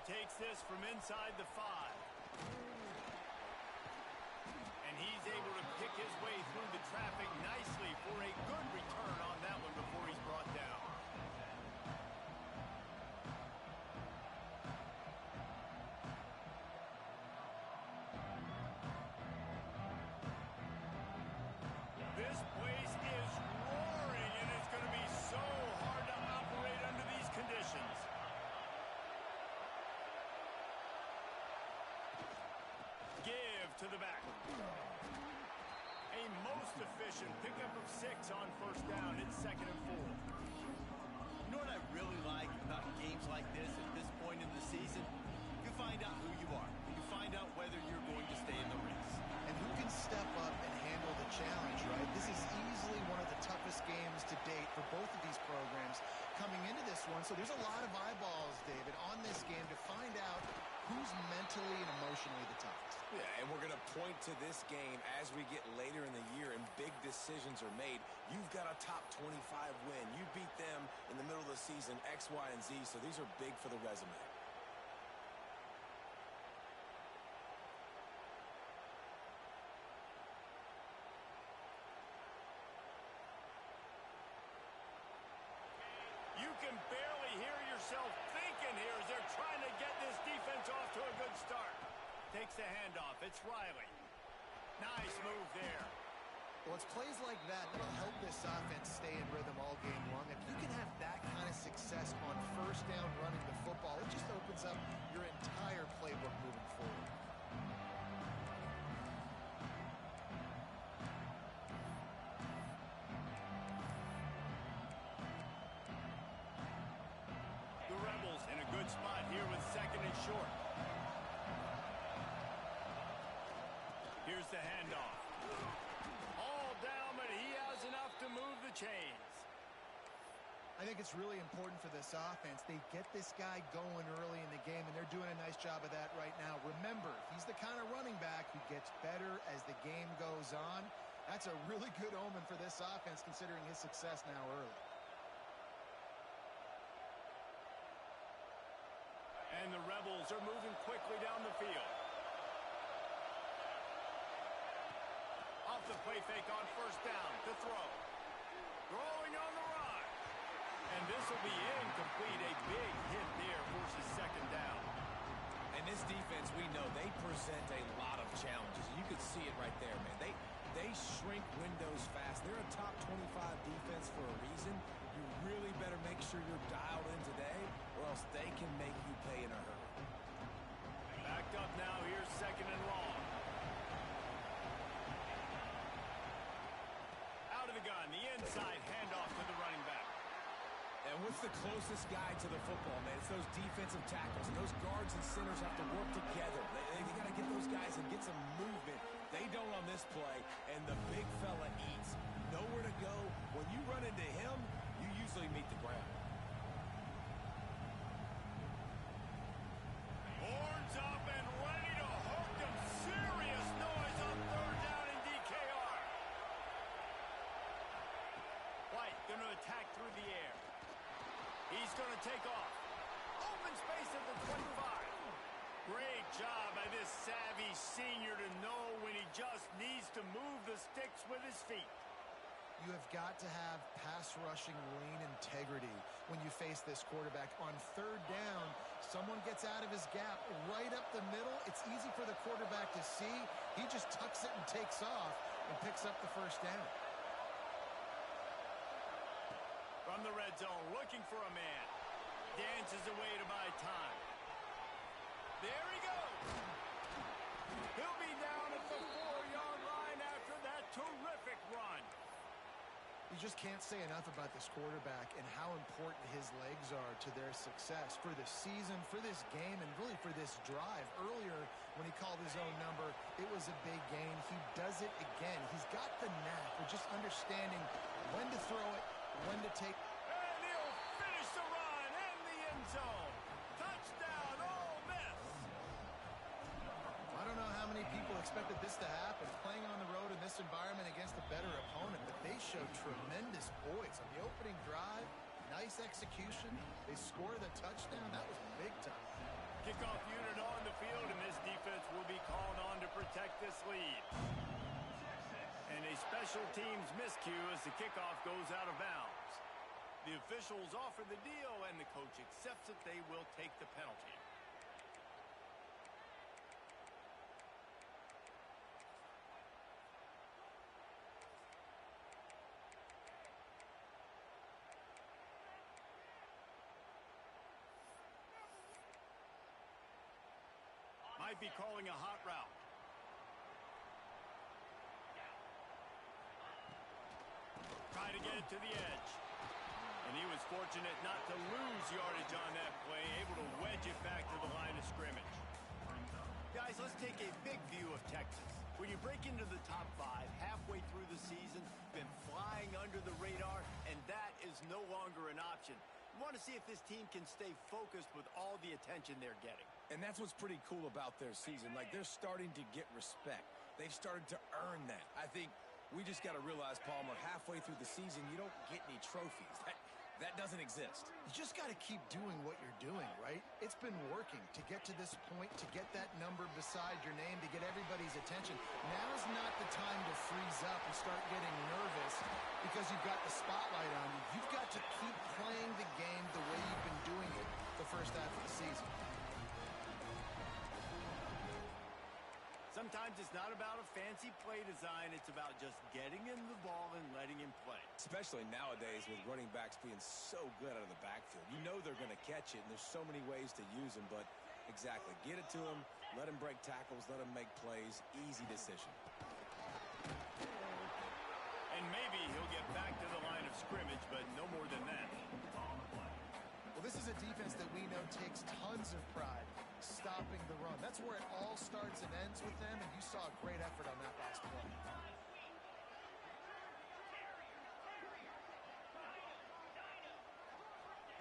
takes this from inside the 5. And he's able to pick his way through the traffic nicely for a good return on that one before he's brought down. This place is roaring, and it's going to be so hard to operate under these conditions. Give to the back. A most efficient pickup of 6 on first down. It's 2nd and 4. You know what I really like about games like this at this point in the season? You find out who you are. You find out whether you're going to stay in the race. And who can step up and handle the challenge, right? This is easily one of the toughest games to date for both of these programs coming into this one. So there's a lot of eyeballs, David, on this game to find out who's mentally and emotionally the toughest. Yeah, and we're going to point to this game as we get later in the year and big decisions are made. You've got a top 25 win. You beat them in the middle of the season, X, Y, and Z, so these are big for the resume. You can barely hear yourself thinking here as they're trying to get this defense off to a good start. Takes the handoff. It's Riley. Nice move there. Well, it's plays like that that'll help this offense stay in rhythm all game long. If you can have that kind of success on first down running the football, it just opens up your entire playbook moving forward. The Rebels in a good spot here with 2nd and short. Here's the handoff. All down, but he has enough to move the chains. I think it's really important for this offense. They get this guy going early in the game, and they're doing a nice job of that right now. Remember, he's the kind of running back who gets better as the game goes on. That's a really good omen for this offense, considering his success now early. And the Rebels are moving quickly down the field. Off the play fake on first down to throw. Throwing on the run. And this will be incomplete. A big hit there forces 2nd down. And this defense, we know, they present a lot of challenges. You could see it right there, man. They shrink windows fast. They're a top 25 defense for a reason. You really better make sure you're dialed in today, or else they can make you pay in a hurry. Backed up now. Here's 2nd and long. Out of the gun, the inside handoff to the running back. And what's the closest guy to the football, man? It's those defensive tackles. And those guards and centers have to work together. They got to get those guys and get some movement. They don't on this play, and the big fella eats. Nowhere to go. When you run into him, you usually meet the ground. Horns up and ready to hook them. Serious noise on 3rd down in DKR. White going to attack through the air. He's going to take off. Open space at the 25. Great job by this savvy senior to know when he just needs to move the sticks with his feet. You have got to have pass rushing lane integrity when you face this quarterback. On 3rd down, someone gets out of his gap right up the middle. It's easy for the quarterback to see. He just tucks it and takes off and picks up the first down. From the red zone, looking for a man. Dances away to buy time. There he goes. He'll be down at the 4-yard line after that terrific run. You just can't say enough about this quarterback and how important his legs are to their success for the season, for this game, and really for this drive. Earlier, when he called his own number, it was a big gain. He does it again. He's got the knack for just understanding when to throw it, when to take. And he'll finish the run in the end zone. Touchdown, Ole Miss. I don't know how many people expected this to happen, playing on the road in this environment against a better opponent, but they showed tremendous poise on the opening drive. Nice execution. They score the touchdown. That was big time. Kickoff unit on the field, and this defense will be called on to protect this lead. And a special teams miscue as the kickoff goes out of bounds. The officials offer the deal, and the coach accepts that they will take the penalty. Might be calling a hot route. Try to get it to the edge. And he was fortunate not to lose yardage on that play, able to wedge it back to the line of scrimmage. Guys, let's take a big view of Texas. When you break into the top 5 halfway through the season, been flying under the radar, and that is no longer an option. You want to see if this team can stay focused with all the attention they're getting. And that's what's pretty cool about their season. Like, they're starting to get respect. They've started to earn that. I think we just got to realize, Palmer, halfway through the season, you don't get any trophies. That doesn't exist. You just got to keep doing what you're doing, right? It's been working to get to this point, to get that number beside your name, to get everybody's attention. Now's not the time to freeze up and start getting nervous because you've got the spotlight on you. You've got to keep playing the game the way you've been doing it the first half of the season. Sometimes it's not about a fancy play design. It's about just getting him the ball and letting him play. Especially nowadays with running backs being so good out of the backfield. You know they're going to catch it, and there's so many ways to use them. But exactly, get it to him, let him break tackles, let him make plays. Easy decision. And maybe he'll get back to the line of scrimmage, but no more than that. Well, this is a defense that we know takes tons of pride stopping the run. That's where it all starts and ends with them, and you saw a great effort on that last play.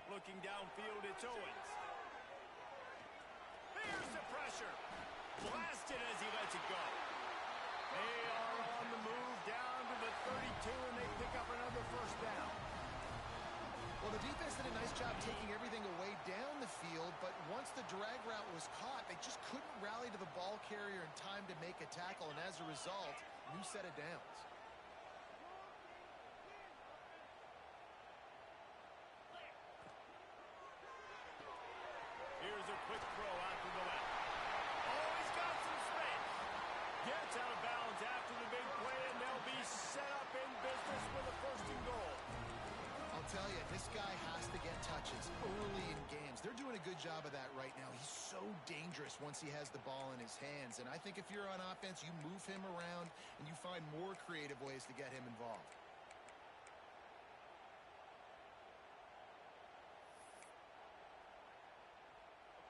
Looking downfield, it's Owens. There's the pressure. Blasted as he lets it go. They are on the move down to the 32, and they pick up another first down. Well, the defense did a nice job taking everything away down the field, but once the drag route was caught, they just couldn't rally to the ball carrier in time to make a tackle, and as a result, new set of downs. Here's a quick throw out to the left. Oh, he's got some space. Gets out of bounds after the big play, and they'll be set up in business with a first and goal. I'll tell you, this guy has to get touches early in games. They're doing a good job of that right now. He's so dangerous once he has the ball in his hands. And I think if you're on offense, you move him around and you find more creative ways to get him involved.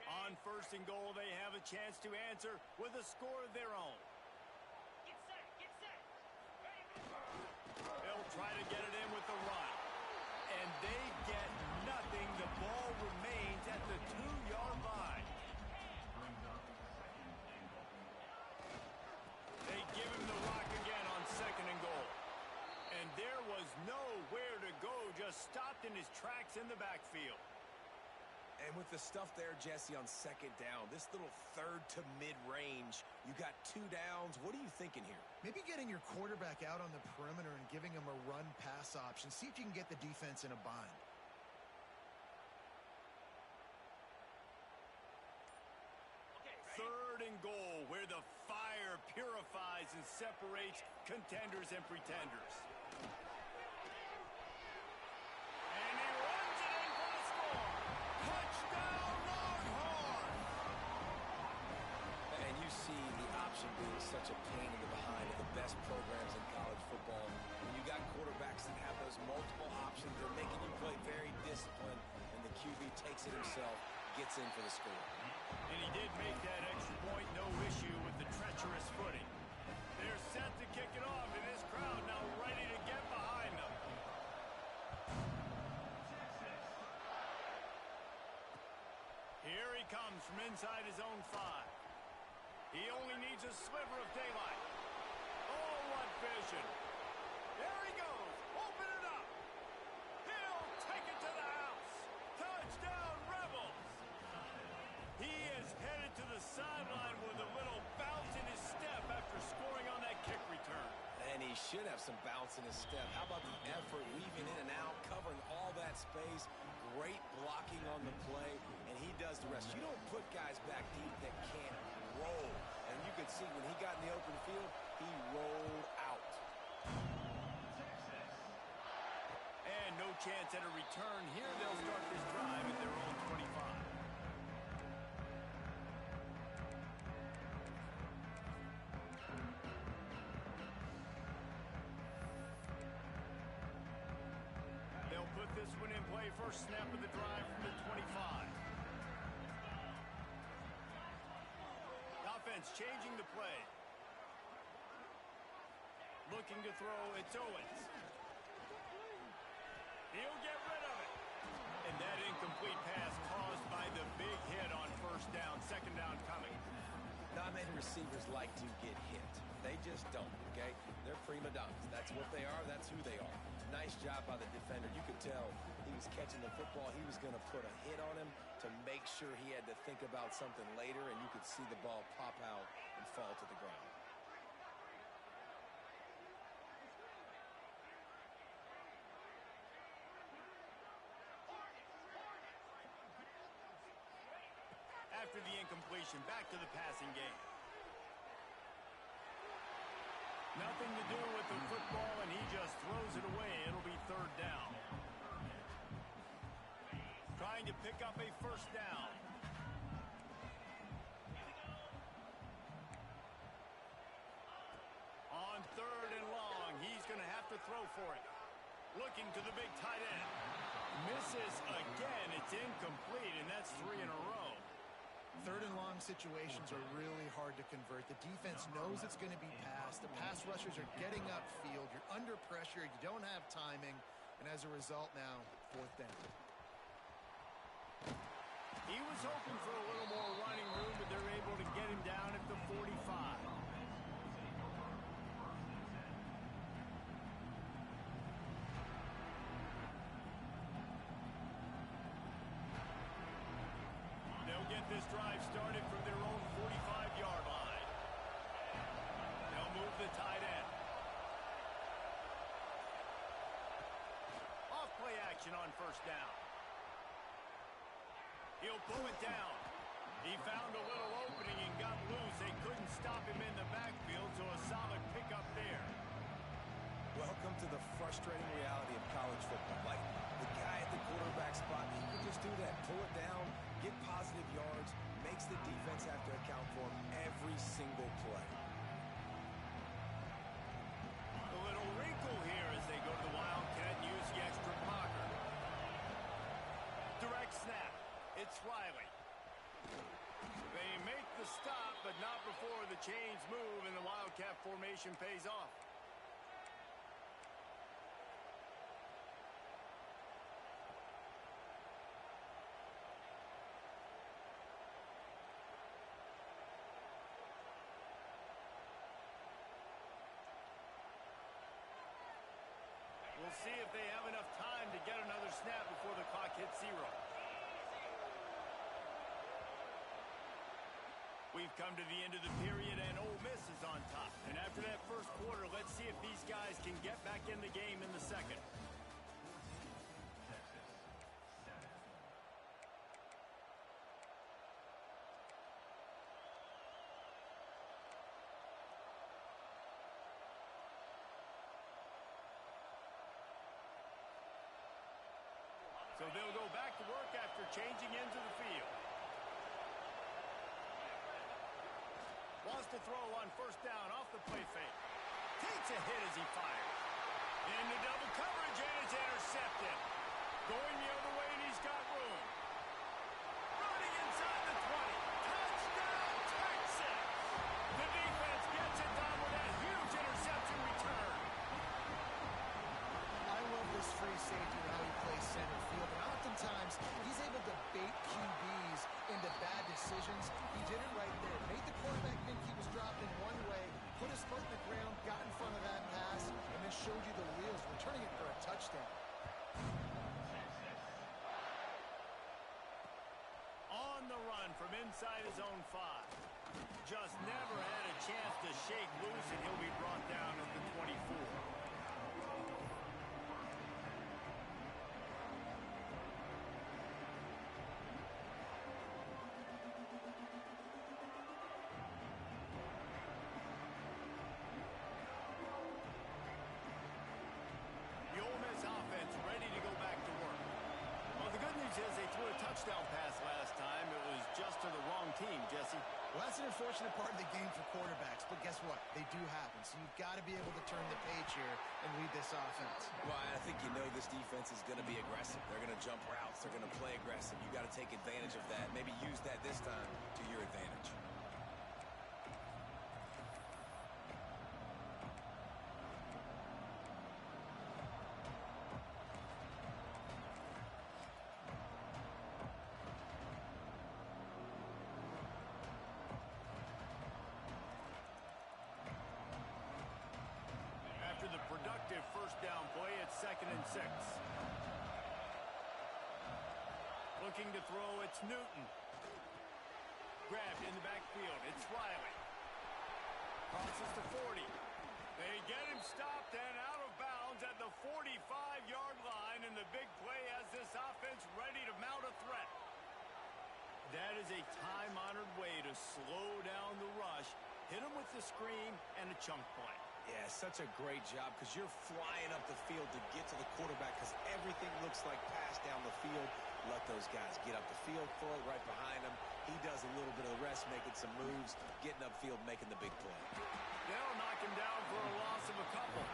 On first and goal, they have a chance to answer with a score of their own. Get set, get set. They'll try to get it in with the run. And they get nothing. The ball remains at the 2-yard line. They give him the rock again on second and goal. And there was nowhere to go, just stopped in his tracks in the backfield. And with the stuff there, Jesse, on second down, this little third to mid-range, you got 2 downs. What are you thinking here? Maybe getting your quarterback out on the perimeter and giving him a run-pass option. See if you can get the defense in a bind. Third and goal, where the fire purifies and separates contenders and pretenders. And he runs it in for the score. Touchdown, Longhorn! And you see the option being such a pain in the behind of the best programs in college football. When you got quarterbacks that have those multiple options, they're making you play very disciplined, and the QB takes it himself, gets in for the score. And he did make that extra point, no issue with the treacherous footing. They're set to kick it off, and this crowd now ready to get behind them. Here he comes from inside his own 5. He only needs a sliver of daylight. Oh, what vision. There he goes. Open it up. He'll take it to the house. Touchdown, Rebels. He is He should have some bounce in his step. How about the effort, weaving in and out, covering all that space. Great blocking on the play, and he does the rest. You don't put guys back deep that can't roll. And you could see when he got in the open field, he rolled out. And no chance at a return here. They'll start this drive at their own 25. They'll put this one in play. First snap of the drive from the 25. Offense changing the play. Looking to throw. It's Owens. He'll get rid of it. And that incomplete pass caused by the big hit on first down. Second down coming. Not many receivers like to get hit. They just don't, okay? They're prima donnas. That's what they are. That's who they are. Nice job by the defender. You could tell he was catching the football. He was going to put a hit on him to make sure he had to think about something later, and you could see the ball pop out and fall to the ground. After the incompletion, back to the passing game. Nothing to do with the football, and he just throws it away. It'll be third down. Trying to pick up a first down. On third and long, he's going to have to throw for it. Looking to the big tight end. Misses again. It's incomplete, and that's 3 in a row. Third and long situations are really hard to convert. The defense knows it's going to be passed. The pass rushers are getting upfield. You're under pressure. You don't have timing. And as a result now, fourth down. He was hoping for a little more running room, but they're able to get him down at the 45. This drive started from their own 45-yard line. They'll move the tight end. Off play action on first down. He'll pull it down. He found a little opening and got loose. They couldn't stop him in the backfield, so a solid pickup there. Welcome to the frustrating reality of college football. Like the guy at the quarterback spot, he can just do that. Pull it down, get positive yards, makes the defense have to account for him every single play. A little wrinkle here as they go to the Wildcat and use the extra blocker. Direct snap. It's Riley. They make the stop, but not before the chains move and the Wildcat formation pays off. We'll see if they have enough time to get another snap before the clock hits 0. We've come to the end of the period, and Ole Miss is on top. And after that first quarter, let's see if these guys can get back in the game in the second. So they'll go back to work after changing into the field. Wants to throw on first down off the play fake. Takes a hit as he fires. Into double coverage, and it's intercepted. Going the other way, and he's got room. Running inside the 20. Touchdown, Texas! The defense gets it done with that huge interception return. I love this free safety and how he plays center field. And oftentimes, he's able to bait QBs into bad decisions. He did it right there. Made the quarterback think he was dropping one way, put his foot in the ground, got in front of that pass, and then showed you the wheels, returning it for a touchdown. On the run from inside his own 5. Just never had a chance to shake loose, and he'll be brought down at the 24. touchdown pass last time. It was just to the wrong team, Jesse. Well, that's an unfortunate part of the game for quarterbacks, but guess what? They do happen. So you've got to be able to turn the page here and lead this offense. Well, I think you know this defense is going to be aggressive. They're going to jump routes. They're going to play aggressive. You got to take advantage of that. Maybe use that this time to your advantage. After the productive first down play, it's 2nd and 6. Looking to throw, it's Newton. Grabbed in the backfield, it's Riley. Crosses to 40. They get him stopped and out of bounds at the 45-yard line, and the big play has this offense ready to mount a threat. That is a time-honored way to slow down the rush, hit him with the screen, and a chunk play. Yeah, such a great job because you're flying up the field to get to the quarterback because everything looks like pass down the field. Let those guys get up the field, throw it right behind him. He does a little bit of the rest, making some moves, getting upfield, making the big play. They'll knock him down for a loss of a couple.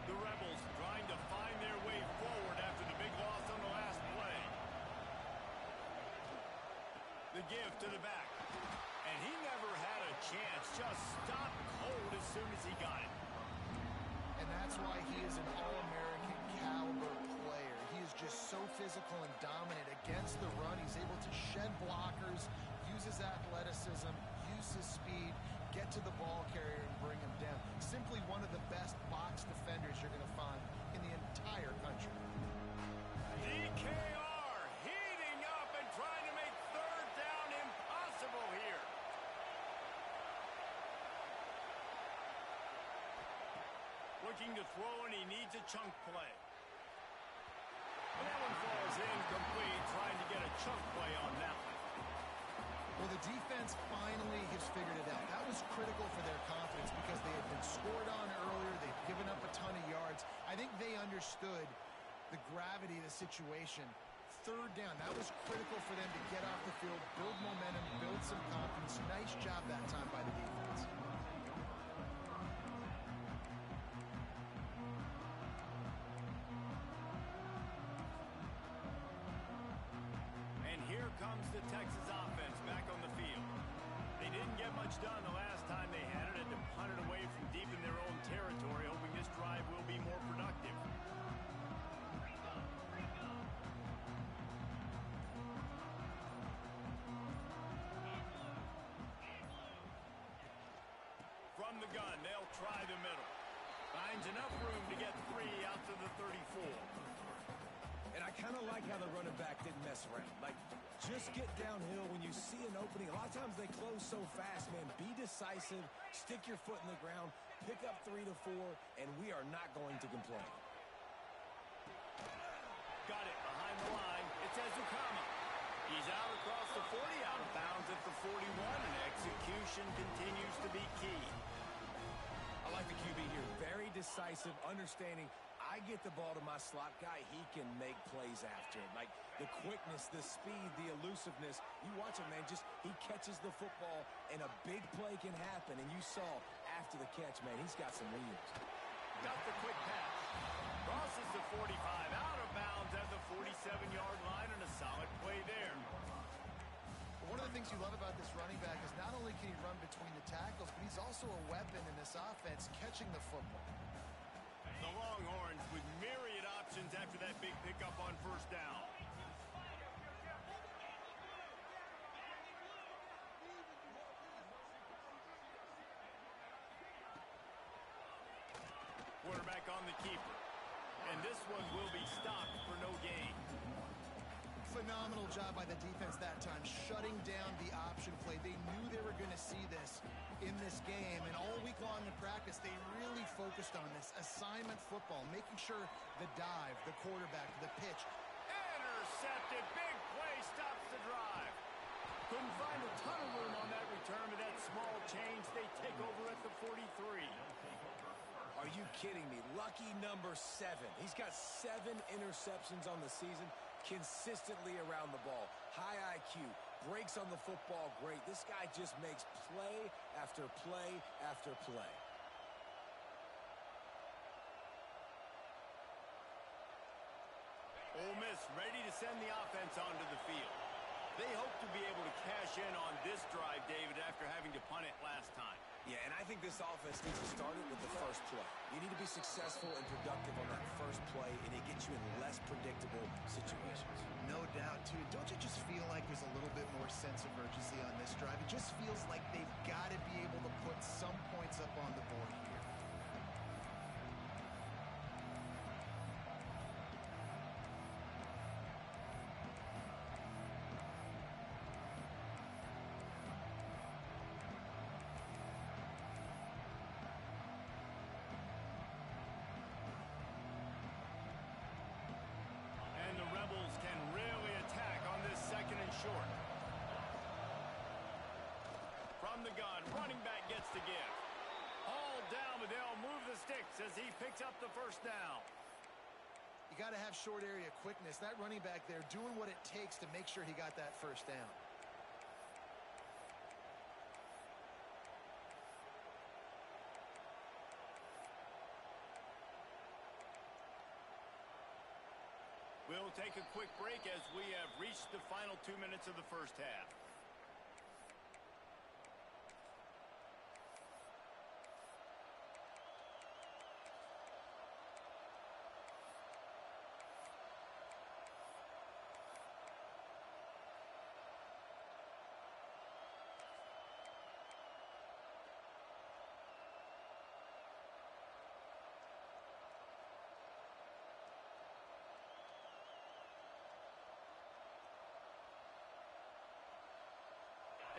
The Rebels trying to find their way forward after the big loss on the last play. The give to the back. And he never had a chance. Just stopped cold as soon as he got it. And that's why he is an All-American caliber player. He is just so physical and dominant against the run. He's able to shed blockers, use his athleticism, use his speed, get to the ball carrier and bring him down. Simply one of the best box defenders you're going to find in the entire country. DKR heating up and trying to make third down impossible here. Looking to throw, and he needs a chunk play. And that one falls incomplete, trying to get a chunk play on that one. Well, the defense finally has figured it out. That was critical for their confidence because they had been scored on earlier. They've given up a ton of yards. I think they understood the gravity of the situation. Third down, that was critical for them to get off the field, build momentum, build some confidence. Nice job that time by the defense. And here comes the Texas offense back on the field. They didn't get much done the last time they had it, and to punt it away from deep in their own territory, hoping this drive will be more productive. From the gun, they'll try the middle. Finds enough room to get 3 out to the 34. And I kind of like how the running back didn't mess around. Like, just get downhill when you see an opening. A lot of times they close so fast, man. Be decisive, stick your foot in the ground, pick up 3 to 4, and we are not going to complain. Got it behind the line. It's Ezukama. He's out across the 40, out of bounds at the 41, and execution continues to be key. I like the QB here. Very decisive, understanding. I get the ball to my slot guy, he can make plays after it. Like the quickness, the speed, the elusiveness. You watch him, man, just he catches the football and a big play can happen. And you saw after the catch, man, he's got some wheels. Got the quick pass. Crosses the 45, out of bounds at the 47-yard line, and a solid play there. One of the things you love about this running back is not only can he run between the tackles, but he's also a weapon in this offense catching the football. The Longhorns with myriad options after that big pickup on first down. Quarterback on the keeper. And this one will be stopped for no gain. Phenomenal job by the defense that time, shutting down the option play. They knew they were going to see this in this game, and all week long in practice, they really focused on this assignment football, making sure the dive, the quarterback, the pitch. Intercepted. Big play stops the drive. Couldn't find a ton of room on that return with that small change. They take over at the 43. Are you kidding me? Lucky number 7. He's got 7 interceptions on the season, consistently around the ball. High IQ, breaks on the football great. This guy just makes play after play after play. Ole Miss ready to send the offense onto the field. They hope to be able to cash in on this drive, David, after having to punt it last time. Yeah, and I think this offense needs to start it with the first play. You need to be successful and productive on that first play, and it gets you in less predictable situations. No doubt, too. Don't you just feel like there's a little bit more sense of urgency on this drive? It just feels like they've got to be able to put some points up on the board here. Short. From the gun, running back gets the give. Hauled down, but they'll move the sticks as he picks up the first down. You got to have short area quickness. That running back there doing what it takes to make sure he got that first down. We'll take a quick break as we have reached the final 2 minutes of the first half.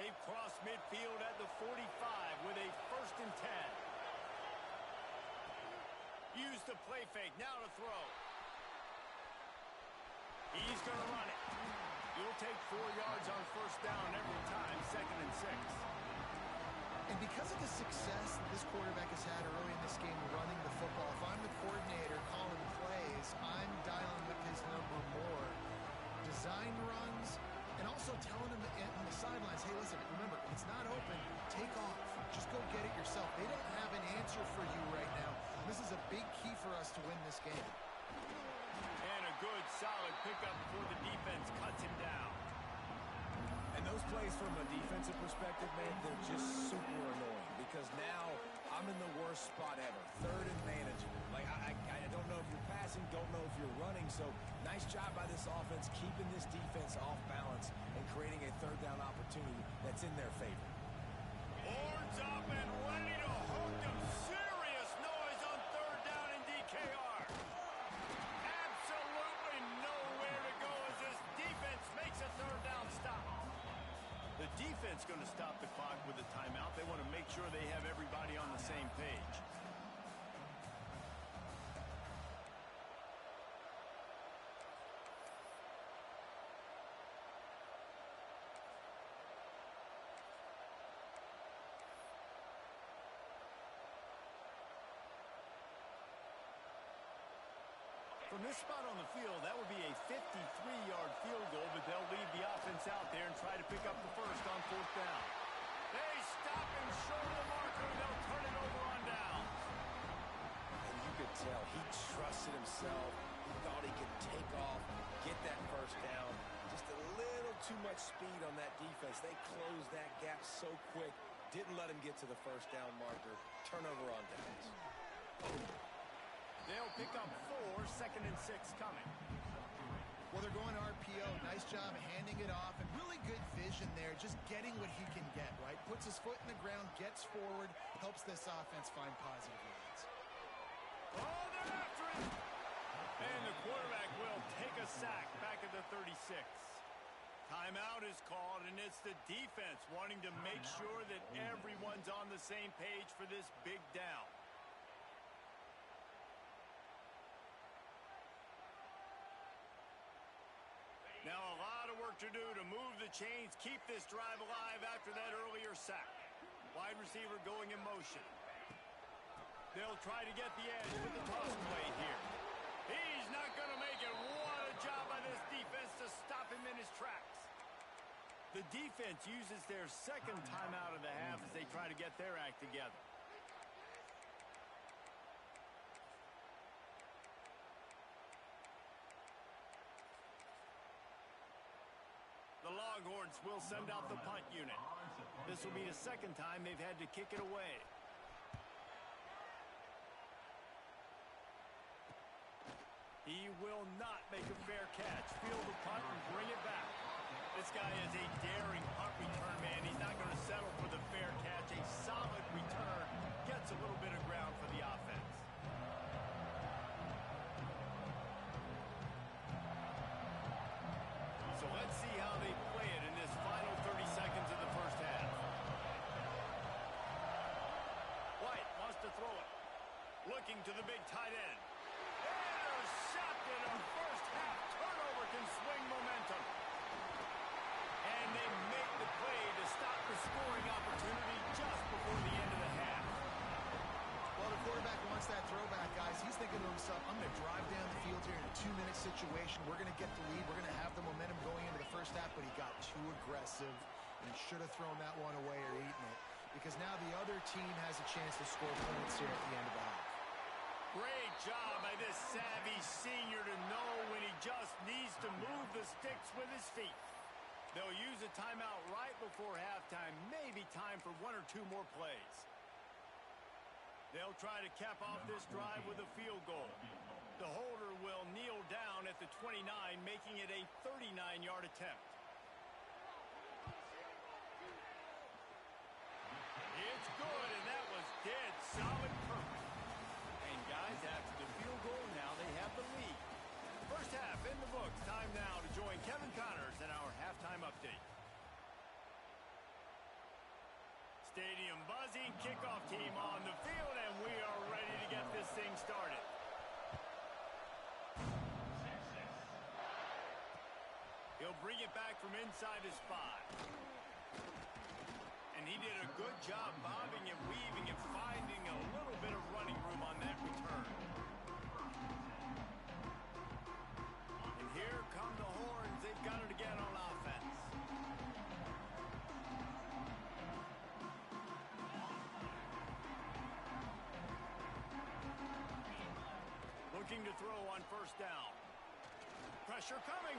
They've crossed midfield at the 45 with a 1st and 10. Use the play fake. Now to throw. He's going to run it. You'll take 4 yards on first down every time, 2nd and 6. And because of the success that this quarterback has had early in this game running the football, if I'm the coordinator calling plays, I'm dialing up his number more. Design runs, and also telling them on the sidelines, hey, listen, remember, it's not open. Take off. Just go get it yourself. They don't have an answer for you right now. This is a big key for us to win this game. And a good, solid pickup before the defense cuts him down. And those plays from a defensive perspective, man, they're just super annoying because now I'm in the worst spot ever. 3rd and manageable. Like, I don't know if you're passing, don't know if you're running. So nice job by this offense keeping this defense off balance and creating a 3rd down opportunity that's in their favor. Horns up and ready to hook them. Serious noise on 3rd down in DKR. Absolutely nowhere to go as this defense makes a 3rd down stop. The defense going to stop the clock with a timeout. They want to make sure they have everybody on the same page. From this spot on the field, that would be a 53-yard field goal, but they'll leave the offense out there and try to pick up the first on 4th down. They stop him short of the marker, and they'll turn it over on down. And you could tell he trusted himself. He thought he could take off, get that first down. Just a little too much speed on that defense. They closed that gap so quick. Didn't let him get to the first down marker. Turnover on downs. They'll pick up 4, 2nd and 6 coming. Well, they're going RPO. Nice job handing it off, and really good vision there, just getting what he can get, right? Puts his foot in the ground, gets forward, helps this offense find positive leads. Oh, they're after him! And the quarterback will take a sack back at the 36. Timeout is called, and it's the defense wanting to make sure that everyone's on the same page for this big down. Now a lot of work to do to move the chains, keep this drive alive after that earlier sack. Wide receiver going in motion. They'll try to get the edge with the toss play here. He's not going to make it. What a job by this defense to stop him in his tracks. The defense uses their second timeout of the half as they try to get their act together. The Longhorns will send out the punt unit. This will be the second time they've had to kick it away. He will not make a fair catch. Field the punt and bring it back. This guy is a daring punt return man. He's not going to settle for the fair catch. A solid return gets a little bit of ground for the offense. So let's see how they play it in this final 30 seconds of the first half. White wants to throw it. Looking to the big tight end. Intercepted. A first half turnover can swing momentum. And they make the play to stop the scoring opportunity just before the end of the half. Well, the quarterback wants that throwback, guys. He's thinking to himself, I'm going to drive down the field here in a 2-minute situation. We're going to get the lead. We're going to have the momentum going into the first half, but he got too aggressive, and he should have thrown that one away or eaten it, because now the other team has a chance to score points here at the end of the half. Great job by this savvy senior to know when he just needs to move the sticks with his feet. They'll use a timeout right before halftime, maybe time for 1 or 2 more plays. They'll try to cap off this drive with a field goal. The holder will kneel down at the 29, making it a 39-yard attempt. It's good, and that was dead solid perfect. And guys, after the field goal, now they have the lead. First half in the books. Time now to join Kevin Connors in our halftime update. Stadium buzzing, kickoff team on the field, and we are ready to get this thing started. He'll bring it back from inside his 5. And he did a good job bobbing and weaving and finding a little bit of running room on that return. And here come the Horns. They've got it again on offense. Looking to throw on first down. Pressure coming.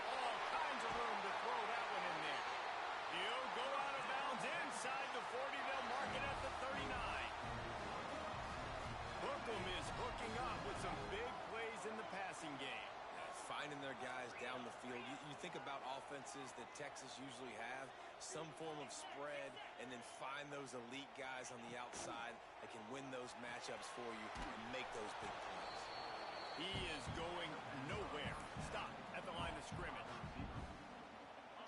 All kinds of room to throw that one in there. He'll go out of bounds inside the 40. They'll mark it at the 39. Hookem is hooking up with some big plays in the passing game. Finding their guys down the field. You think about offenses that Texas usually have, some form of spread, and then find those elite guys on the outside that can win those matchups for you and make those big plays. He is going nowhere. Stop at the line of scrimmage.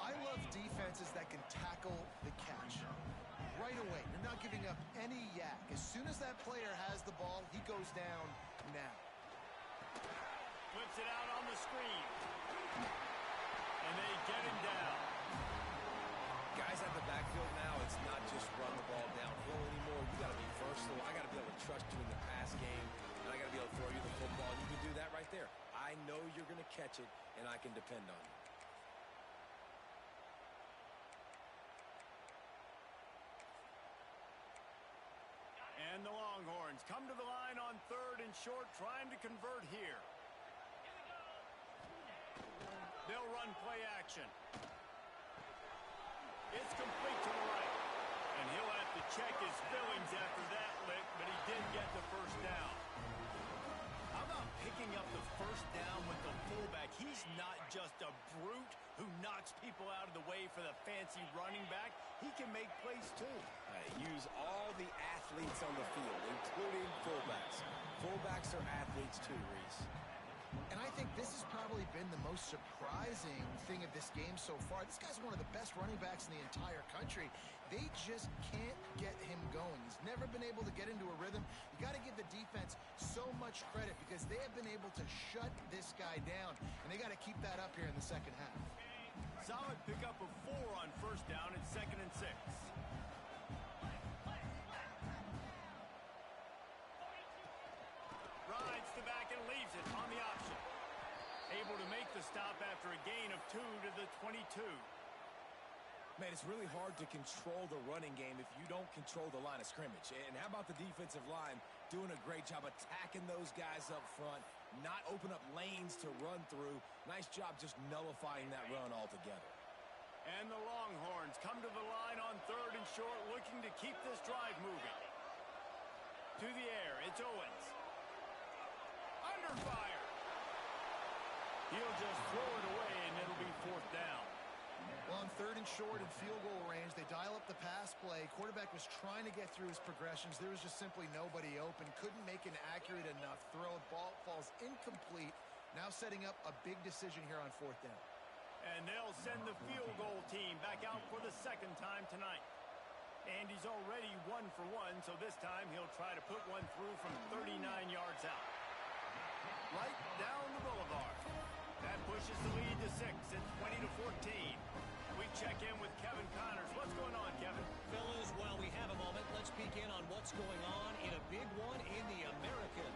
I love defenses that can tackle the catch right away. They're not giving up any yak. As soon as that player has the ball, he goes down now. Flips it out on the screen. And they get him down. Guys at the backfield now, it's not just run the ball downhill anymore. You got to be versatile. I got to be able to trust you in the pass game, and I got to be able to throw you the football. You can do that right there. I know you're going to catch it, and I can depend on you. And the Longhorns come to the line on 3rd and short, trying to convert here. They'll run play action. It's complete to the right. And he'll have to check his fillings after that lick, but he did get the first down. How about picking up the first down with the fullback? He's not just a brute who knocks people out of the way for the fancy running back. He can make plays too. Use all the athletes on the field, including fullbacks. Fullbacks are athletes too, Reese. And I think this has probably been the most surprising thing of this game so far. This guy's one of the best running backs in the entire country. They just can't get him going. He's never been able to get into a rhythm. You got to give the defense so much credit because they have been able to shut this guy down, and they got to keep that up here in the second half. Solid pickup of 4 on first down and 2nd and 6. Rides the back and leaves it on the option. Able to make the stop after a gain of 2 to the 22. Man, it's really hard to control the running game if you don't control the line of scrimmage. And how about the defensive line doing a great job attacking those guys up front, not open up lanes to run through. Nice job just nullifying that run altogether. And the Longhorns come to the line on 3rd and short, looking to keep this drive moving. To the air, it's Owens. Under fire. He'll just throw it away, and it'll be 4th down. Well, on 3rd and short and field goal range, they dial up the pass play. Quarterback was trying to get through his progressions. There was just simply nobody open. Couldn't make an accurate enough throw. Ball falls incomplete. Now setting up a big decision here on 4th down. And they'll send the field goal team back out for the 2nd time tonight. Andy's already 1 for 1, so this time he'll try to put one through from 39 yards out. Right down the boulevard. That pushes the lead to 6 at 20 to 14. We check in with Kevin Connors. What's going on, Kevin? Fellas, while we have a moment, let's peek in on what's going on in a big one in the American.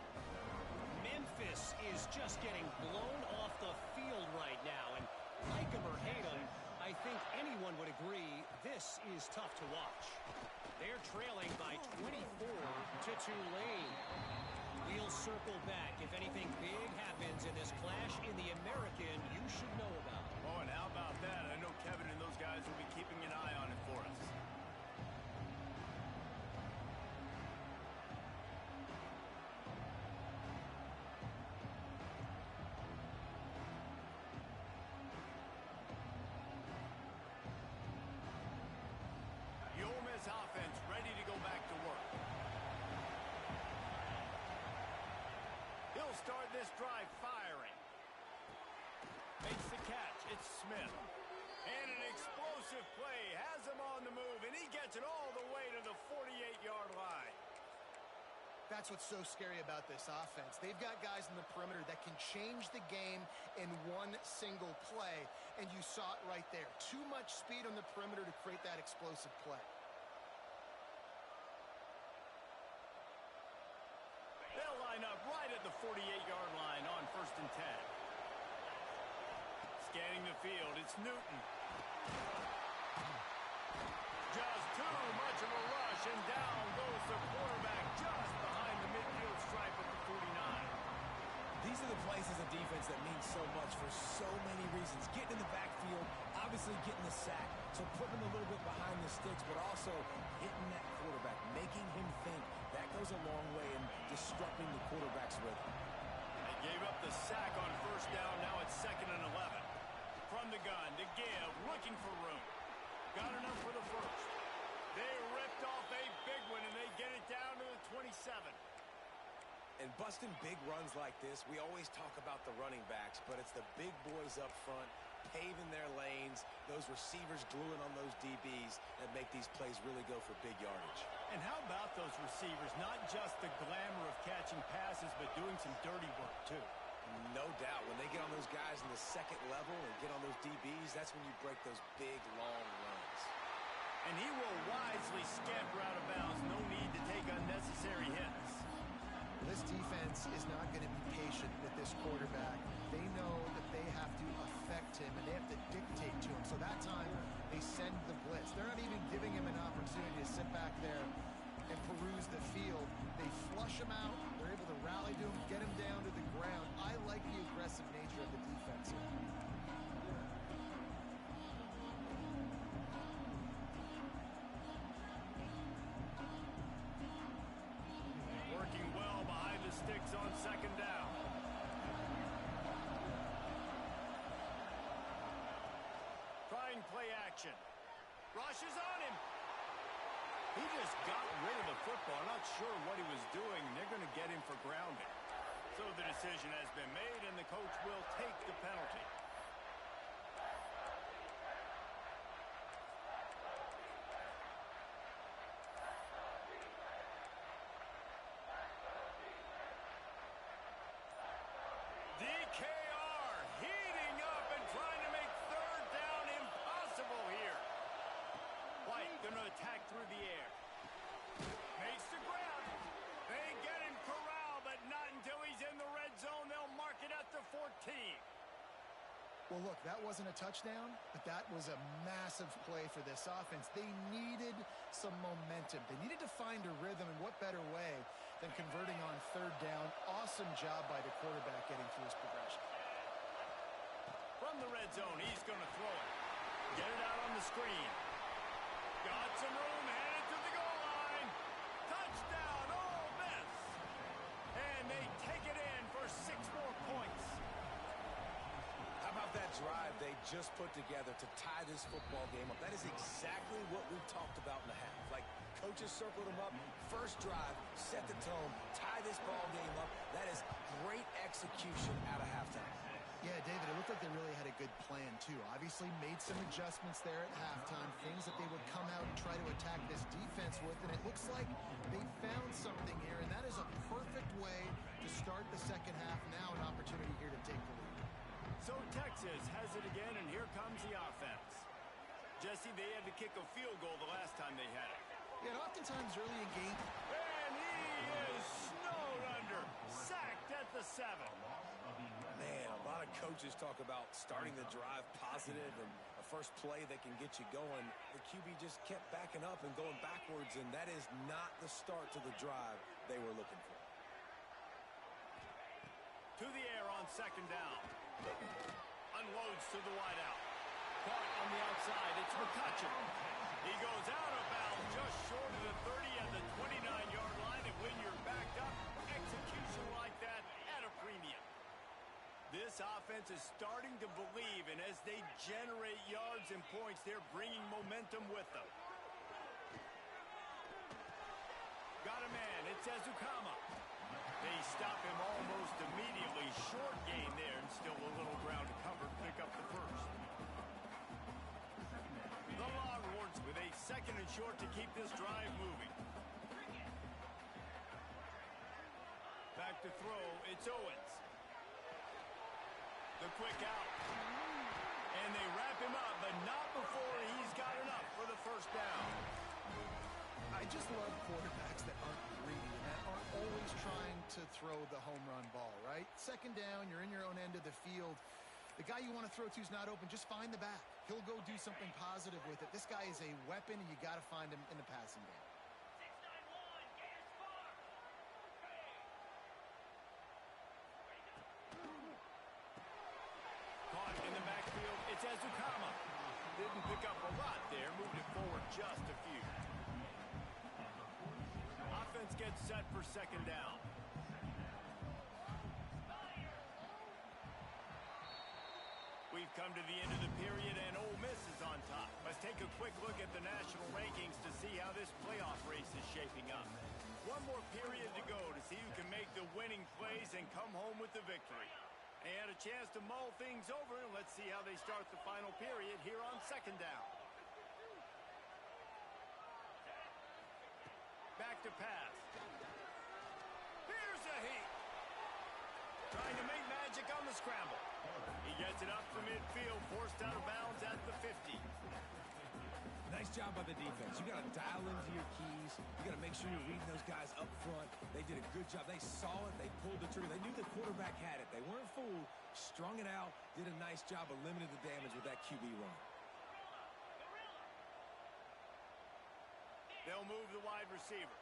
Memphis is just getting blown off the field right now, and like him or hate him, I think anyone would agree this is tough to watch. They're trailing by 24 to Tulane. We'll circle back. If anything big happens in this clash in the American, you should know about it. Oh, and how about that? I know Kevin and those guys will be keeping an eye on it for us. The Ole Miss offense ready to go back to work. He'll start this drive firing. Makes the catch. It's Smith. And an explosive play. Has him on the move, and he gets it all the way to the 48-yard line. That's what's so scary about this offense. They've got guys in the perimeter that can change the game in one single play, and you saw it right there. Too much speed on the perimeter to create that explosive play. They'll line up right at the 48-yard line on 1st and 10. Scanning the field, it's Newton. Just too much of a rush, and down goes the quarterback just behind the midfield stripe at the 49. These are the plays as a defense that mean so much for so many reasons. Getting in the backfield, obviously getting the sack, so putting him a little bit behind the sticks, but also hitting that quarterback, making him think. That goes a long way in disrupting the quarterback's rhythm. They gave up the sack on 1st down. Now it's 2nd and 11. From the gun to give, looking for room. Got enough for the 1st. They ripped off a big one, and they get it down to the 27. And busting big runs like this, we always talk about the running backs, but it's the big boys up front, paving their lanes, those receivers gluing on those DBs that make these plays really go for big yardage. And how about those receivers? Not just the glamour of catching passes, but doing some dirty work, too. No doubt. When they get on those guys in the 2nd level and get on those DBs, that's when you break those big, long runs. And he will wisely scamper out of bounds. No need to take unnecessary hits. This defense is not going to be patient with this quarterback. They know that they have to affect him, and they have to dictate to him. So that time, they send the blitz. They're not even giving him an opportunity to sit back there and peruse the field. They flush him out. They're able to rally to him, get him down to the ground. I like the aggressive nature of the defense here. Working well behind the sticks on 2nd down. Trying play action. Rushes on him. He just got rid of the football. Not sure what he was doing. They're going to get him for grounding. So the decision has been made, and the coach will take the penalty. DKR heating up and trying to make third down impossible here. White going to attack through the air. Makes the grab. They get him corralled, but not until he's in the red zone. They'll mark it at the 14. Well, look, that wasn't a touchdown, but that was a massive play for this offense. They needed some momentum. They needed to find a rhythm, and what better way than converting on third down. Awesome job by the quarterback getting through his progression. From the red zone, he's going to throw it. Get it out on the screen. Got some room, headed to the goal line. Touchdown, Ole Miss. And they take it in for 6 more points. How about that drive they just put together to tie this football game up? That is exactly what we talked about in the half. Like, coaches circled them up. First drive, set the tone, tie this ball game up. That is great execution out of halftime. Yeah, David, it looked like they really had a good plan, too. Obviously made some adjustments there at halftime, things that they would come out and try to attack this defense with, and it looks like they found something here, and that is a perfect way to start the second half. Now an opportunity here to take the lead. So Texas has it again, and here comes the offense. Jesse, they had to kick a field goal the last time they had it. Yeah, and oftentimes early in game. And he is snowed under. Sacked at the 7. Man, a lot of coaches talk about starting the drive positive and a first play that can get you going. The QB just kept backing up and going backwards, and that is not the start to the drive they were looking for. To the air on second down. Unloads to the wideout. Caught on the outside. It's McCutcheon. He goes out of bounds just short of the 30 at the 29-yard line. And when you're backed up, execution like that at a premium. This offense is starting to believe, and as they generate yards and points, they're bringing momentum with them. Got a man. It's Ezukama. They stop him almost immediately. Short gain there, and still a little ground to cover. Pick up the first. The Longhorns with a second and short to keep this drive moving. Back to throw. It's Owens. The quick out. And they wrap him up, but not before he's got enough for the first down. I just love quarterbacks that aren't greedy and that aren't always trying to throw the home run ball, right? Second down, you're in your own end of the field. The guy you want to throw to is not open. Just find the back. He'll go do something positive with it. This guy is a weapon, and you got to find him in the passing game. 691, Gators Farm. Caught in the backfield, it's Ezukama. Didn't pick up a lot there, moved it forward just a few. Offense gets set for second down. We've come to the end of the period, and Ole Miss is on top. Let's take a quick look at the national rankings to see how this playoff race is shaping up. One more period to go to see who can make the winning plays and come home with the victory. They had a chance to mull things over, and let's see how they start the final period here on second down. Back to pass. Here's a heat. Trying to make magic on the scramble. He gets it up to midfield, forced out of bounds at the 50. Nice job by the defense. You got to dial into your keys. You got to make sure you're reading those guys up front. They did a good job. They saw it. They pulled the trigger. They knew the quarterback had it. They weren't fooled. Strung it out. Did a nice job of limiting the damage with that QB run. They'll move the wide receiver.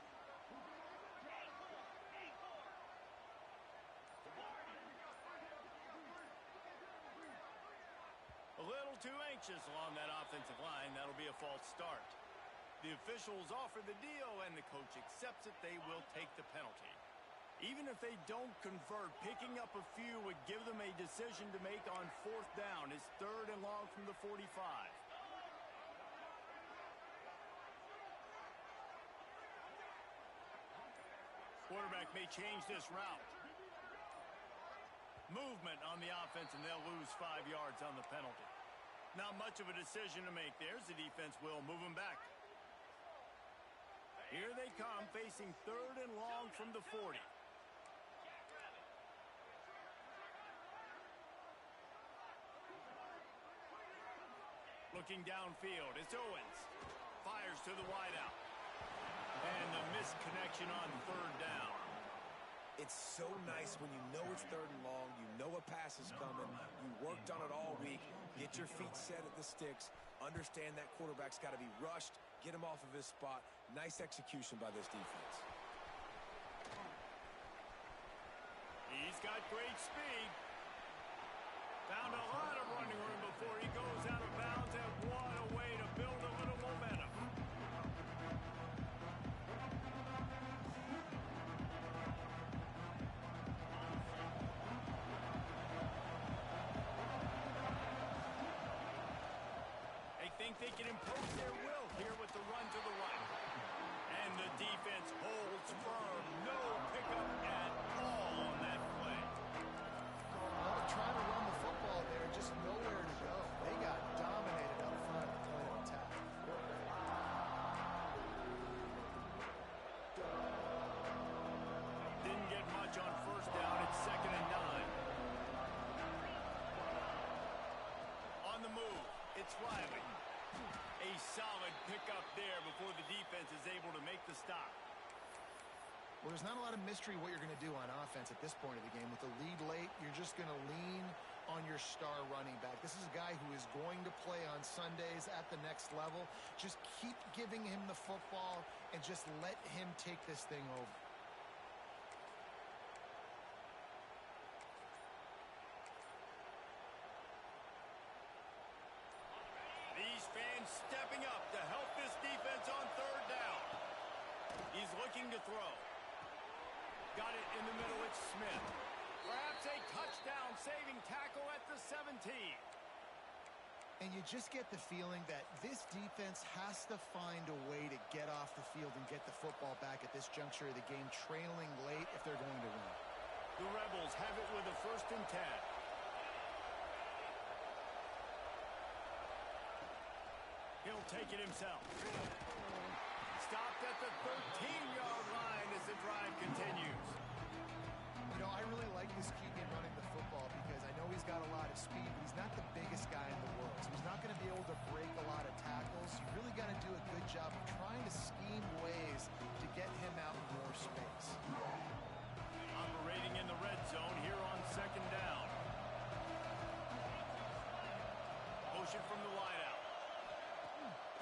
A little too anxious along that offensive line. That'll be a false start. The officials offer the deal, and the coach accepts it. They will take the penalty. Even if they don't convert, picking up a few would give them a decision to make on fourth down. It's third and long from the 45. Quarterback may change this route. Movement on the offense, and they'll lose 5 yards on the penalty. Not much of a decision to make there. The defense will move them back. Here they come, facing 3rd and long from the 40. Looking downfield, it's Owens. Fires to the wideout. And the missed connection on 3rd down. It's so nice when you know it's 3rd and long, you know a pass is coming, you worked on it all week, get your feet set at the sticks, understand that quarterback's got to be rushed, get him off of his spot. Nice execution by this defense. He's got great speed. Found a lot of running room before he goes out of bounds, and what a way to build a little momentum. They can impose their will here with the run to the right. And the defense holds firm. No pickup at all on that play. Well, they're trying to run the football there, just nowhere to go. They got dominated up front at the point of attack. Didn't get much on 1st down. It's 2nd and 9. On the move, it's Riley. A solid pickup there before the defense is able to make the stop. Well, there's not a lot of mystery what you're going to do on offense at this point of the game. With the lead late, you're just going to lean on your star running back. This is a guy who is going to play on Sundays at the next level. Just keep giving him the football and just let him take this thing over. These fans stepping up to help this defense on 3rd down. He's looking to throw. Got it in the middle. It's Smith. Perhaps a touchdown-saving tackle at the 17. And you just get the feeling that this defense has to find a way to get off the field and get the football back at this juncture of the game, trailing late if they're going to win. The Rebels have it with a 1st and 10. He'll take it himself. Stopped at the 13-yard line as the drive continues. You know, I really like this QB running the football because I know he's got a lot of speed, but he's not the biggest guy in the world. So he's not going to be able to break a lot of tackles. You really got to do a good job of trying to scheme ways to get him out in more space. Operating in the red zone here on 2nd down. Motion from the wideout.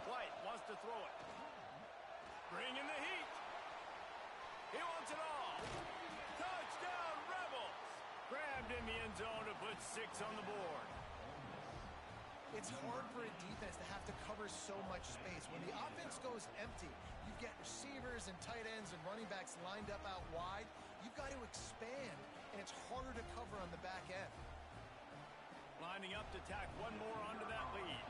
White wants to throw it. Bringing the heat. He wants it all. Touchdown, Rebels. Grabbed in the end zone to put 6 on the board. It's hard for a defense to have to cover so much space. When the offense goes empty, you get receivers and tight ends and running backs lined up out wide. You've got to expand, and it's harder to cover on the back end. Lining up to tack one more onto that lead.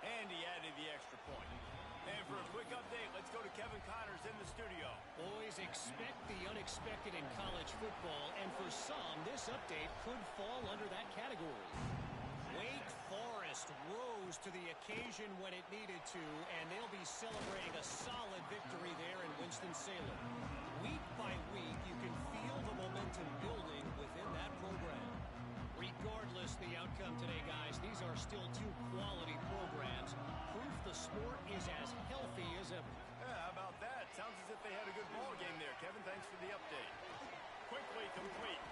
And he added the extra point. And for a quick update, let's go to Kevin Connors in the studio. Boys, expect the unexpected in college football, and for some, this update could fall under that category. Wake Forest rose to the occasion when it needed to, and they'll be celebrating a solid victory there in Winston-Salem. Week by week, you can feel the momentum building within that program. Regardless the outcome today, guys, these are still 2 quality programs. Proof the sport is as healthy as ever. Yeah, how about that? Sounds as if they had a good ball game there, Kevin. Thanks for the update. Quickly complete.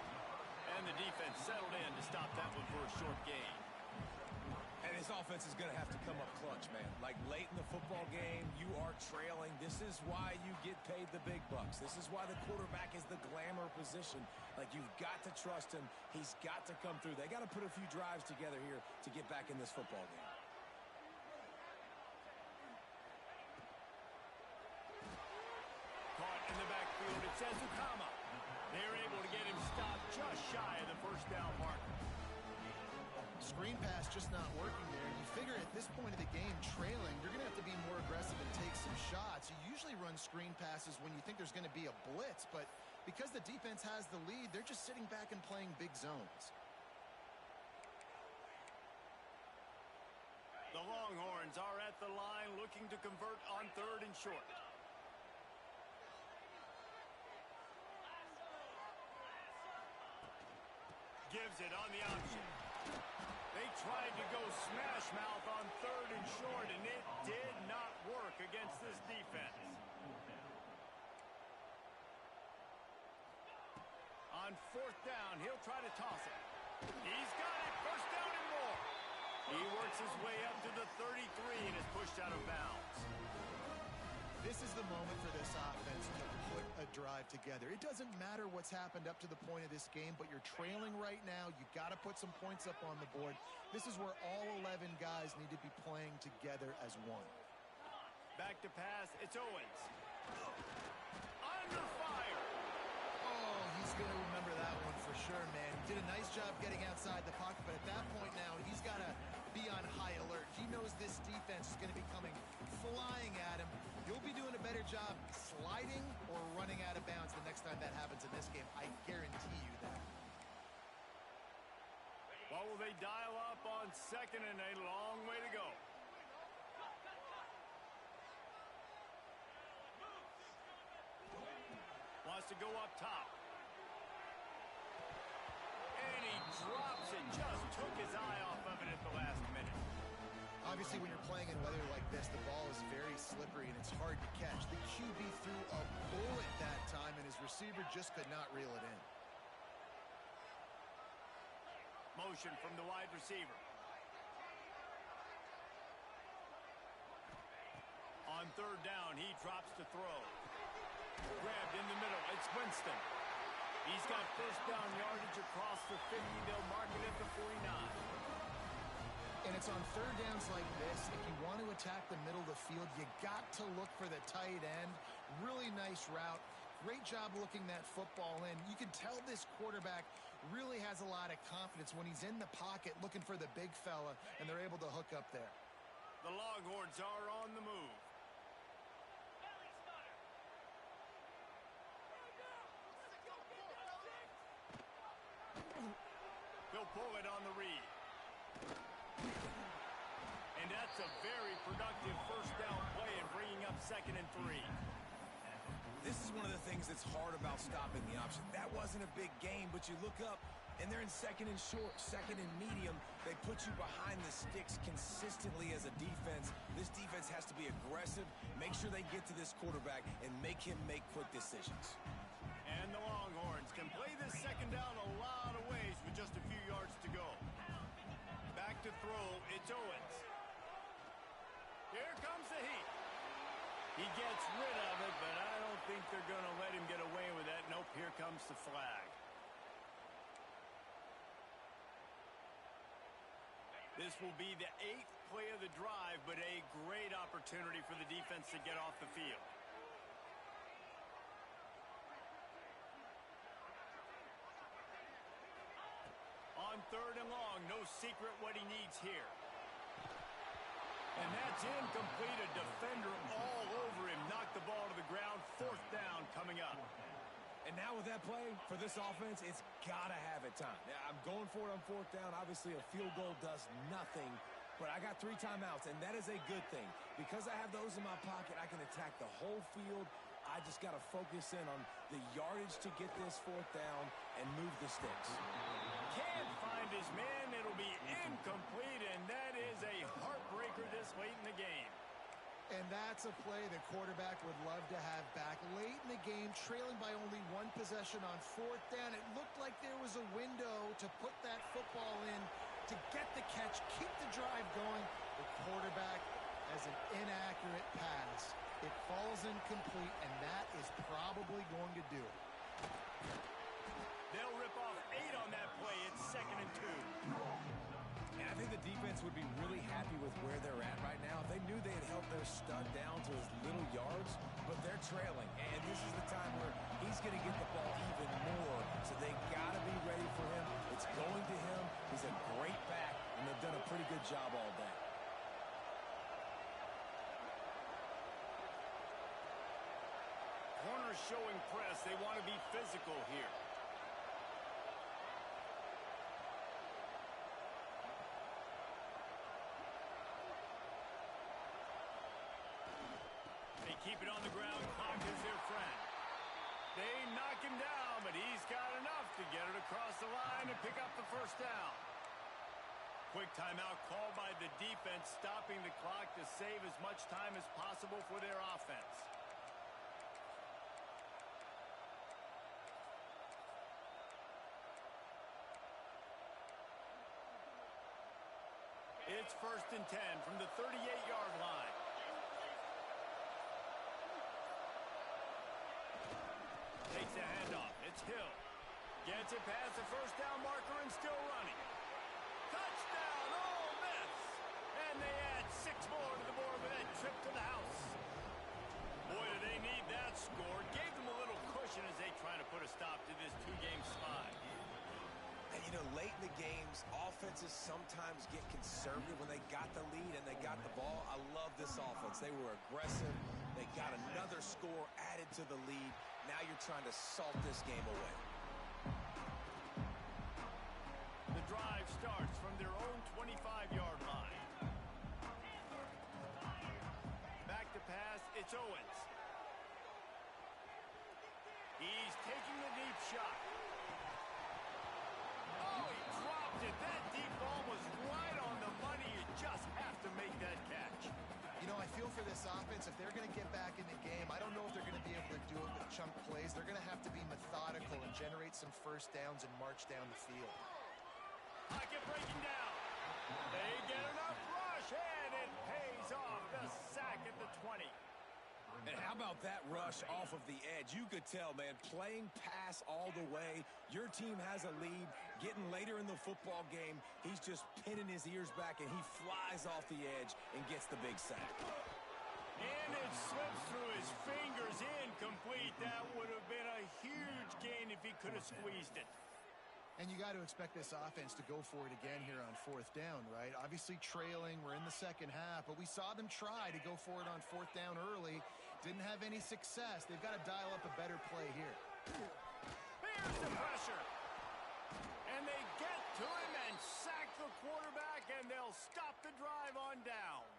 And the defense settled in to stop that one for a short gain. And his offense is going to have to come up clutch, man. Like late in the football game, you are trailing. This is why you get paid the big bucks. This is why the quarterback is the glamour position. Like, you've got to trust him. He's got to come through. They got to put a few drives together here to get back in this football game. Caught in the backfield, it says Ukama. They're able to get him stopped just shy of the 1st down mark. Screen pass just not working there. You figure at this point of the game, trailing, you're going to have to be more aggressive and take some shots. You usually run screen passes when you think there's going to be a blitz, but Because the defense has the lead, they're just sitting back and playing big zones. The Longhorns are at the line looking to convert on 3rd and short. Gives it on the option. They tried to go smash mouth on 3rd and short, and it did not work against this defense. On 4th down, he'll try to toss it. He's got it. 1st down and more. He works his way up to the 33 and is pushed out of bounds. This is the moment for this offense to put a drive together. It doesn't matter what's happened up to the point of this game, but you're trailing right now. You got to put some points up on the board. This is where all 11 guys need to be playing together as one. Back to pass. It's Owens. Under fire. Oh, he's going to remember that one for sure, man. He did a nice job getting outside the pocket, but at that point now, he's got to be on high alert. He knows this defense is going to be coming flying at him. You'll be doing a better job sliding or running out of bounds the next time that happens in this game. I guarantee you that. What will they dial up on 2nd and a long way to go? Wants to go up top. And he drops it. Just took his eye off of it at the last minute. Obviously, when you're playing in weather like this, the ball is very slippery and it's hard to catch. The QB threw a bullet that time, and his receiver just could not reel it in. Motion from the wide receiver. On 3rd down, he drops to throw. Grabbed in the middle. It's Winston. He's got 1st down yardage across the 50. They'll mark it at the 49. And it's on 3rd downs like this. If you want to attack the middle of the field, you got to look for the tight end. Really nice route. Great job looking that football in. You can tell this quarterback really has a lot of confidence when he's in the pocket looking for the big fella, and they're able to hook up there. The Longhorns are on the move. He'll pull it on the read. And that's a very productive 1st down play and bringing up 2nd and 3. This is one of the things that's hard about stopping the option. That wasn't a big game, but you look up, and they're in 2nd and short, 2nd and medium. They put you behind the sticks consistently as a defense. This defense has to be aggressive, make sure they get to this quarterback, and make him make quick decisions. And the Longhorns can play this 2nd down a lot of ways with just a few yards to go. Back to throw, it's Owens. Here comes the heat. He gets rid of it, but I don't think they're going to let him get away with that. Nope, here comes the flag. This will be the 8th play of the drive, but a great opportunity for the defense to get off the field. On 3rd and long, no secret what he needs here. And that's incomplete. A defender all over him. Knocked the ball to the ground. 4th down coming up. And now with that play, for this offense, it's got to have it time. Yeah, I'm going for it on 4th down. Obviously, a field goal does nothing. But I got 3 timeouts, and that is a good thing. Because I have those in my pocket, I can attack the whole field. I just got to focus in on the yardage to get this 4th down and move the sticks. Can't find his man. It'll be incomplete, and that is a heartbreaker this late in the game. And that's a play the quarterback would love to have back. Late in the game, trailing by only 1 possession on 4th down. It looked like there was a window to put that football in, to get the catch, keep the drive going. The quarterback has an inaccurate pass. It falls incomplete, and that is probably going to do it. They'll rip off 8 on that play. It's 2nd and 2. And I think the defense would be really happy with where they're at right now. They knew they had held their stud down to his little yards, but they're trailing. And this is the time where he's going to get the ball even more. So they got to be ready for him. It's going to him. He's a great back, and they've done a pretty good job all day. Corner showing press. They want to be physical here. They keep it on the ground. Clock is their friend. They knock him down, but he's got enough to get it across the line and pick up the first down. Quick timeout called by the defense, stopping the clock to save as much time as possible for their offense. It's 1st and 10 from the 38-yard line. Takes a handoff. It's Hill. Gets it past the first down marker and still running. Touchdown, Ole Miss! And they add 6 more to the board with that trip to the house. Boy, do they need that score. Gave them a little cushion as they try to put a stop to this 2-game slide. And, you know, late in the games, offenses sometimes get conservative when they got the lead and they got the ball. I love this offense. They were aggressive. They got another score added to the lead. Now you're trying to salt this game away. The drive starts from their own 25-yard line. Back to pass, it's Owens. He's taking the deep shot. Oh, he dropped it. That deep ball was right on the money. You just have to make that catch. You know, I feel for this offense, if they're going to get back in the game, I don't know if they're going to be able to do it with chunk plays. They're going to have to be methodical and generate some first downs and march down the field. Pocket breaking down. They get enough rush, and it pays off. The sack at the 20. And how about that rush off of the edge? You could tell, man, playing pass all the way. Your team has a lead. Getting later in the football game, he's just pinning his ears back, and he flies off the edge and gets the big sack. And it slips through his fingers, incomplete. That would have been a huge gain if he could have squeezed it. And you got to expect this offense to go for it again here on 4th down, right? Obviously trailing, we're in the second half, but we saw them try to go for it on 4th down early. Didn't have any success. They've got to dial up a better play here. Here's the pressure. And they get to him and sack the quarterback, and they'll stop the drive on downs.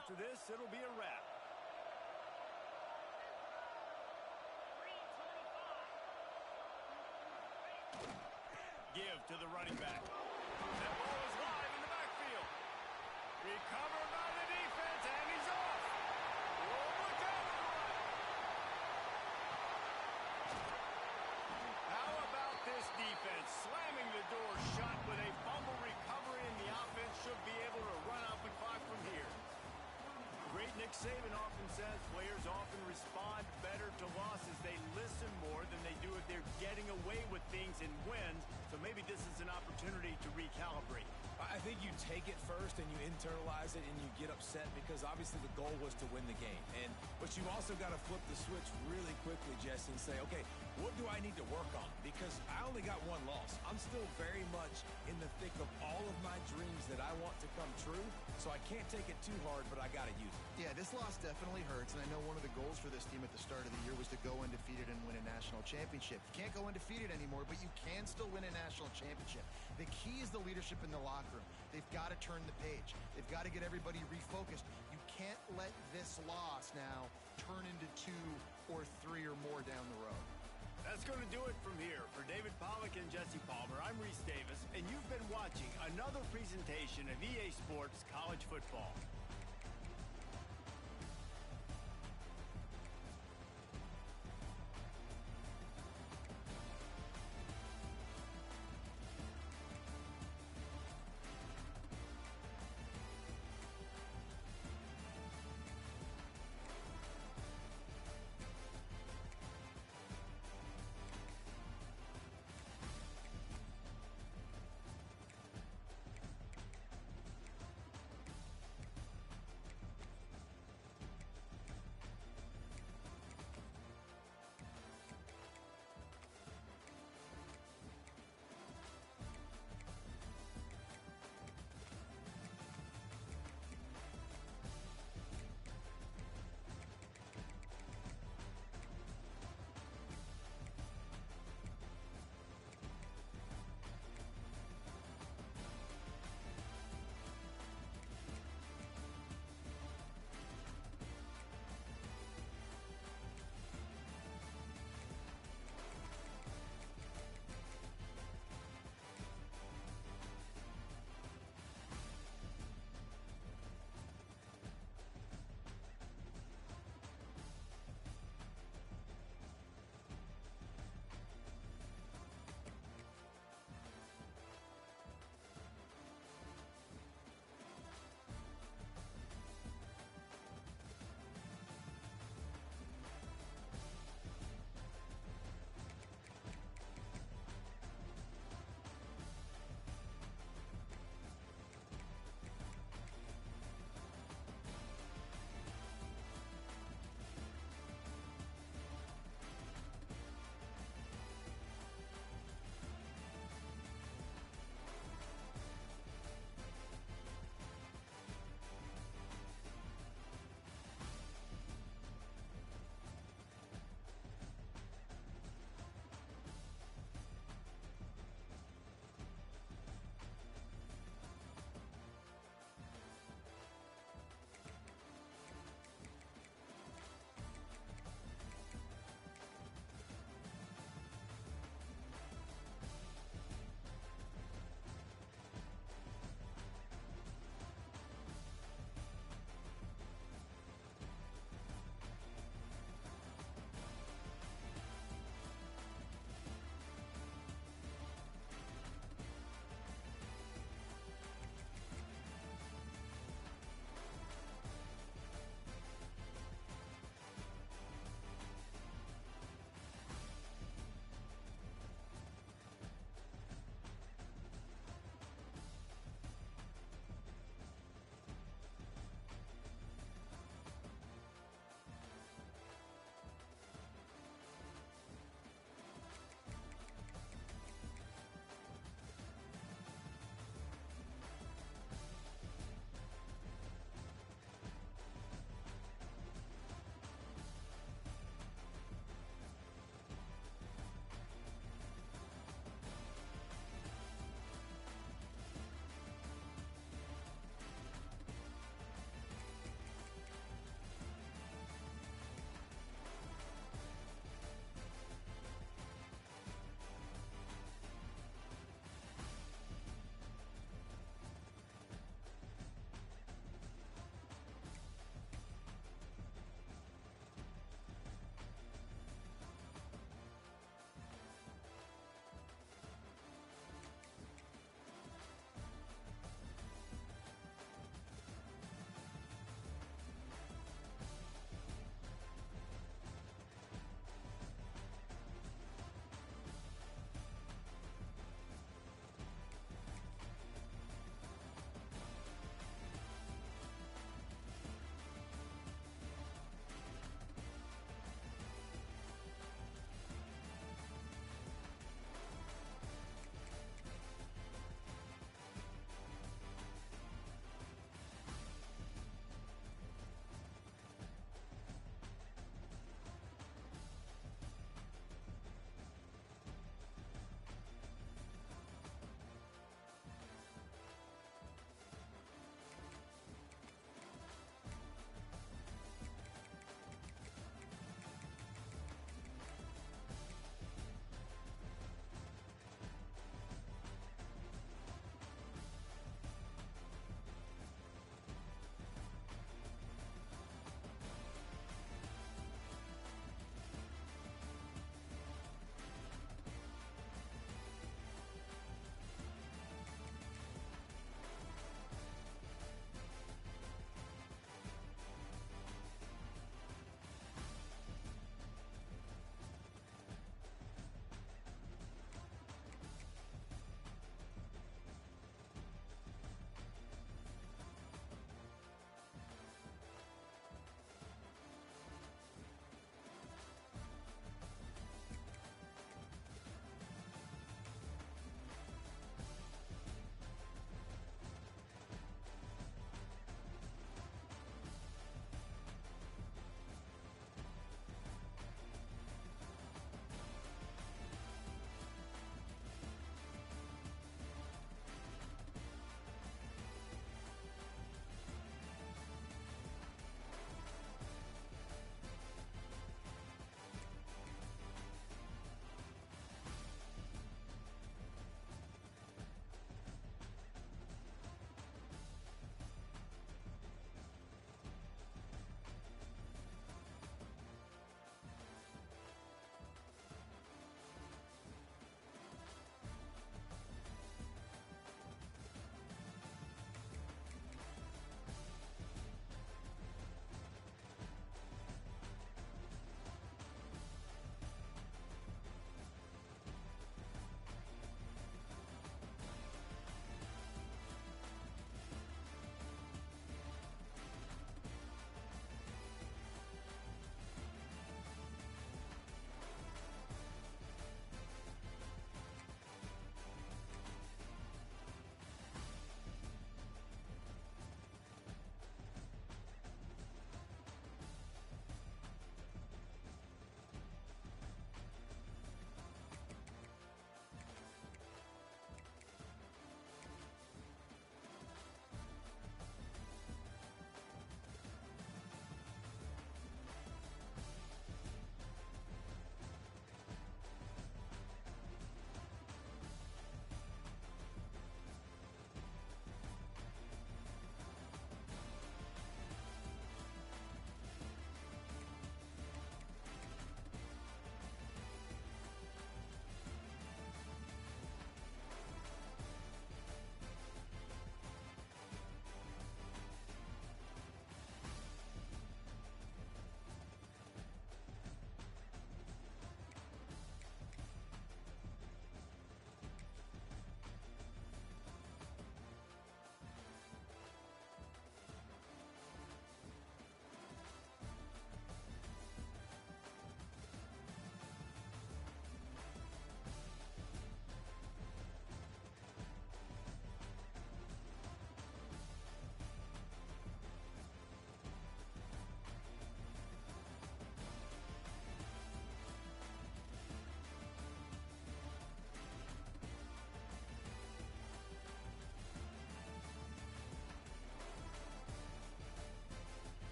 After this, it'll be a wrap. Give to the running back. That ball is live in the backfield. Recovered by the defense, and he's off. Oh, look out for the run. How about this defense slamming the door shut with a fumble recovery, and the offense should be able to run out the clock from here. Great Nick Saban often says players often respond better to losses. They listen more than they do if they're getting away with things and wins. So maybe this is an opportunity to recalibrate. I think you take it first and you internalize it and you get upset because obviously the goal was to win the game. But you also got to flip the switch really quickly, Jesse, and say, okay, what do I need to work on? Because I only got one loss. I'm still very much in the thick of all of my dreams that I want to come true. So I can't take it too hard, but I got to use it. Yeah, this loss definitely hurts, and I know one of the goals for this team at the start of the year was to go undefeated and win a national championship. You can't go undefeated anymore, but you can still win a national championship. The key is the leadership in the locker room. They've got to turn the page. They've got to get everybody refocused. You can't let this loss now turn into 2 or 3 or more down the road. That's going to do it from here. For David Pollack and Jesse Palmer, I'm Reese Davis, and you've been watching another presentation of EA Sports College Football.